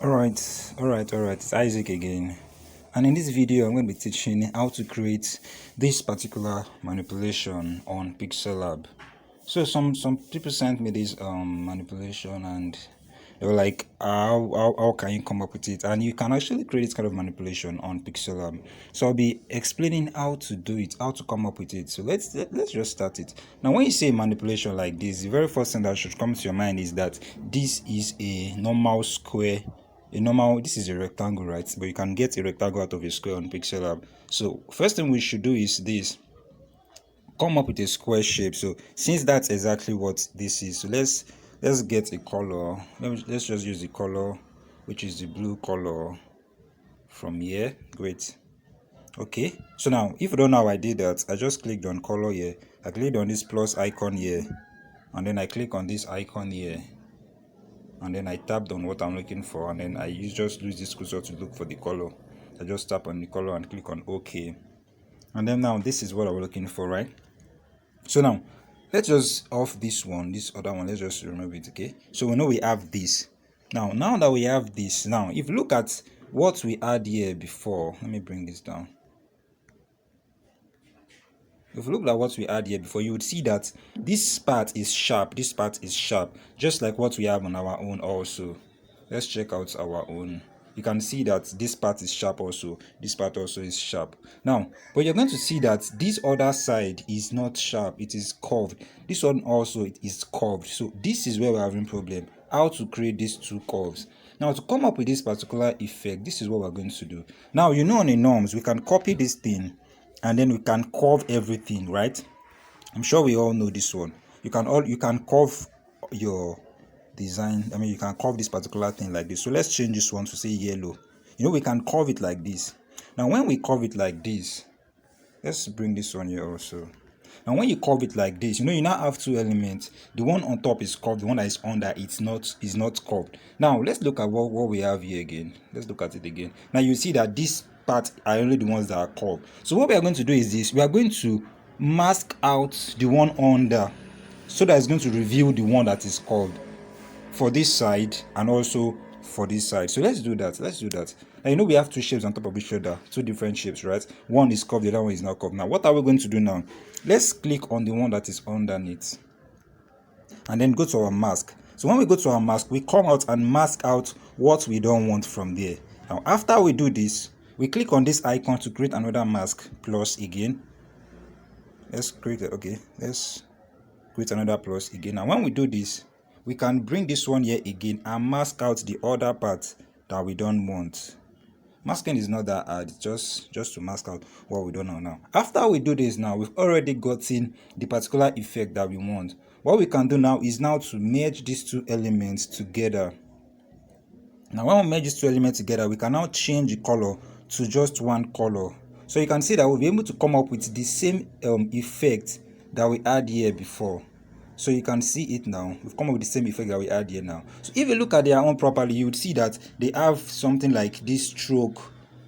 Alright, it's Isaac again. And in this video, I'm going to be teaching how to create this particular manipulation on PixelLab. So some people sent me this manipulation and they were like, how can you come up with it? And you can actually create this kind of manipulation on PixelLab. So I'll be explaining how to do it, how to come up with it. So let's just start it. Now, when you say manipulation like this, the very first thing that should come to your mind is that this is a normal square. This is a rectangle, right? But you can get a rectangle out of a square on PixelLab. So first thing we should do is this: come up with a square shape. So since that's exactly what this is, so let's get a color. Let's just use the color, which is the blue color from here. Great. Okay, so now if you don't know how I did that, I just clicked on color here, I clicked on this plus icon here, and then I click on this icon here, and then I tapped on what I'm looking for, and then I just use this cursor to look for the color. I just tap on the color and click on OK, and then now this is what I'm looking for, right? So now let's just off this other one, let's just remove it. Okay, so we know we have this. Now that we have this, now if you look at what we had here before, let me bring this down. If you look at what we had here before, you would see that this part is sharp, this part is sharp, just like what we have on our own also. Let's check out our own. You can see that this part is sharp also, this part also is sharp. Now, but you're going to see that this other side is not sharp, it is curved. This one also, it is curved. So this is where we're having problem, how to create these two curves. Now, to come up with this particular effect, this is what we're going to do. Now, you know, on the norms, we can copy this thing and then we can curve everything, right? I'm sure we all know this one. You can curve your design. I mean, you can curve this particular thing like this. So let's change this one to say yellow. You know, we can curve it like this. Now when we curve it like this, let's bring this one here also. Now when you curve it like this, you know, you now have two elements. The one on top is curved, the one that is under is not curved. Now let's look at what we have here again. Let's look at it again. Now you see that this part are only the ones that are curved. So what we are going to do is this: we are going to mask out the one under, so that it's going to reveal the one that is curved for this side and also for this side. So let's do that. Now, you know, we have two shapes on top of each other, two different shapes, right? One is curved, the other one is not curved. Now what are we going to do now? Let's click on the one that is underneath and then go to our mask. So when we go to our mask, we come out and mask out what we don't want from there. Now after we do this, we click on this icon to create another mask plus again. Let's create another plus again. Now when we do this, we can bring this one here again and mask out the other part that we don't want. Masking is not that hard, just to mask out what we don't know. Now after we do this, now we've already gotten the particular effect that we want. What we can do now is now to merge these two elements together. Now when we merge these two elements together, we can now change the color to just one color. So you can see that we'll be able to come up with the same effect that we had here before. So you can see it now. We've come up with the same effect that we had here now. So if you look at their own properly, you would see that they have something like this stroke,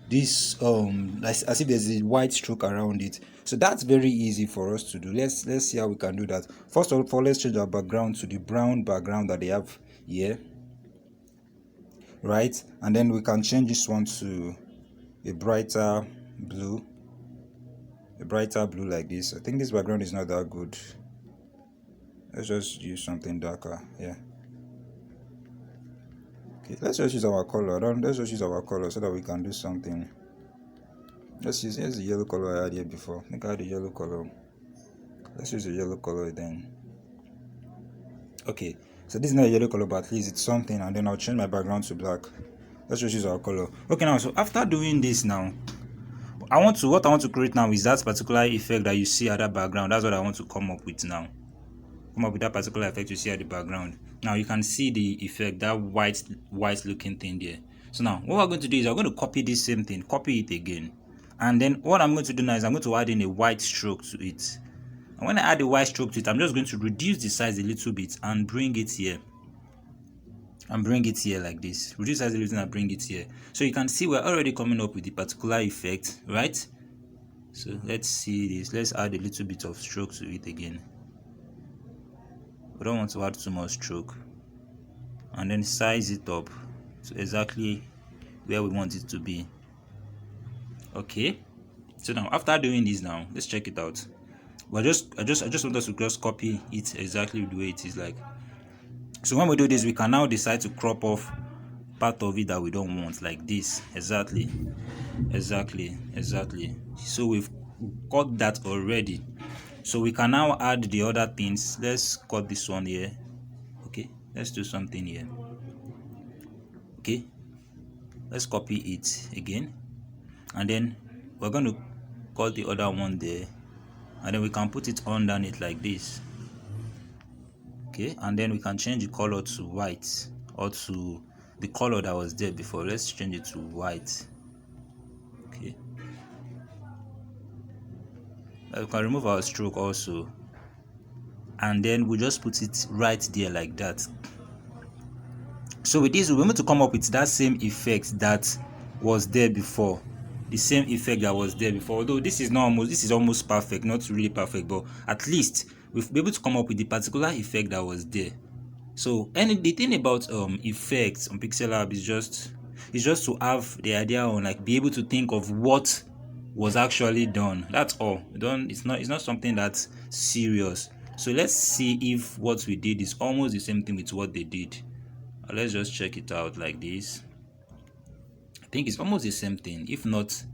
this as if there's a white stroke around it. So that's very easy for us to do. Let's see how we can do that. First of all, let's change our background to the brown background that they have here, right? And then we can change this one to a brighter blue like this. I think this background is not that good. Let's just use something darker. Yeah, okay, let's just use our color. Let's just use our color so that we can do something. Here's the yellow color I had here before. I think I had the yellow color. Let's use the yellow color then. Okay, so this is not a yellow color, but at least it's something. And then I'll change my background to black. Let's just use our color. Okay, now so after doing this, now what I want to create now is that particular effect that you see at that background. That's what I want to come up with now. Come up with that particular effect you see at the background. Now you can see the effect, that white looking thing there. So now what we're going to do is I'm going to copy this same thing, copy it again, and then what I'm going to do now is I'm going to add in a white stroke to it. And when I add a white stroke to it, I'm just going to reduce the size a little bit and bring it here. And bring it here like this. Reduce size a little and bring it here. So you can see we're already coming up with the particular effect, right? So let's see this. Let's add a little bit of stroke to it again. We don't want to add too much stroke. And then size it up. so exactly where we want it to be. Okay, so now after doing this, now let's check it out. But I just want us to just copy it exactly the way it is like. So when we do this, we can now decide to crop off part of it that we don't want, like this. Exactly. So we've cut that already. So we can now add the other things. Let's cut this one here. Okay, let's do something here. Okay, let's copy it again, and then we're going to cut the other one there, and then we can put it underneath like this. Okay, and then we can change the color to white, or to the color that was there before. Let's change it to white. Okay, we can remove our stroke also, and then we just put it right there like that. So with this, we're going to come up with that same effect that was there before, the same effect that was there before. Although this is almost perfect, not really perfect, but at least we'll be able to come up with the particular effect that was there. So, and the thing about effects on PixelLab is just to have the idea on, like, be able to think of what was actually done. That's all. It's not something that's serious. So let's see if what we did is almost the same thing with what they did. Let's just check it out like this. I think it's almost the same thing, if not,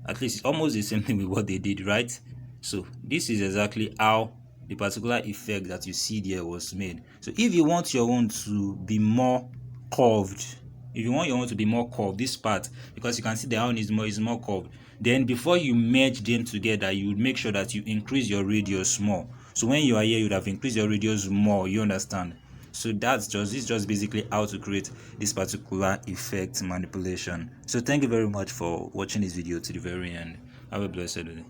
at least it's almost the same thing with what they did, right? So this is exactly how the particular effect that you see there was made. So if you want your own to be more curved, this part, because you can see the own is more curved, then before you merge them together, you would make sure that you increase your radius more. So when you are here, you would have increased your radius more, you understand? So it's just basically how to create this particular effect manipulation. So thank you very much for watching this video to the very end. Have a blessed day.